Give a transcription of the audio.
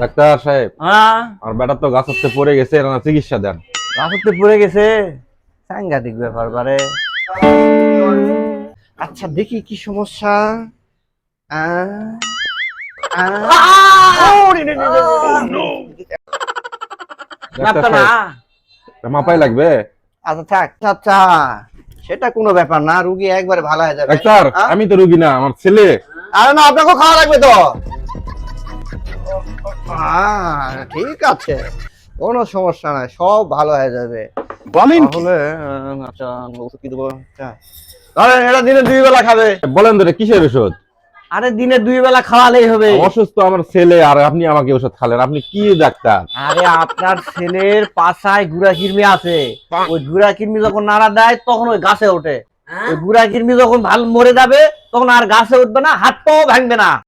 Doctor সাহেব, হ্যাঁ, আমার বেটা তো গাছতে পড়ে গেছে, এর না চিকিৎসা দেন। রাস্তাতে পড়ে গেছে, সাংঘাতিক ব্যাপার বারে। আচ্ছা দেখি কি সমস্যা। আহ, আহ, ডাক্তার না, সাহেব, মাপাই লাগবে। আচ্ছা থাক, আচ্ছা সেটা কোনো ব্যাপার না, রুগী একবারে ভালো হয়ে যাবে। ডাক্তার, আহ? আমি তো রুগী না, আমার ছেলে। আরে না, আপনাকে খাওয়া লাগবে তো। ঠিক আছে, কোনো সমস্যা নাই, সব ভালো হয়ে যাবে। বলেন তাহলে আচ্ছা ওষুধ কি দেবো? আচ্ছা ধরেন এটা দিনে 2 বেলা খাবে। বলেন তো এটা কিসের ওষুধ? আরে দিনে 2 বেলা খাওয়ালেই হবে। অসুস্থ আমার ছেলে আর আপনি আমাকে ওষুধ খালেন, আপনি কি ডাক্তার? আরে আপনার ছেলের পাছায় গুড়া কিরমি আছে, ওই গুড়া কিরমি যখন নাড়া দেয় তখন ওই গাছে ওঠে। ওই গুড়া কিরমি যখন ভাল মরে যাবে তখন আর গাছে উঠবে না, হাত পাও ভাঙবে না।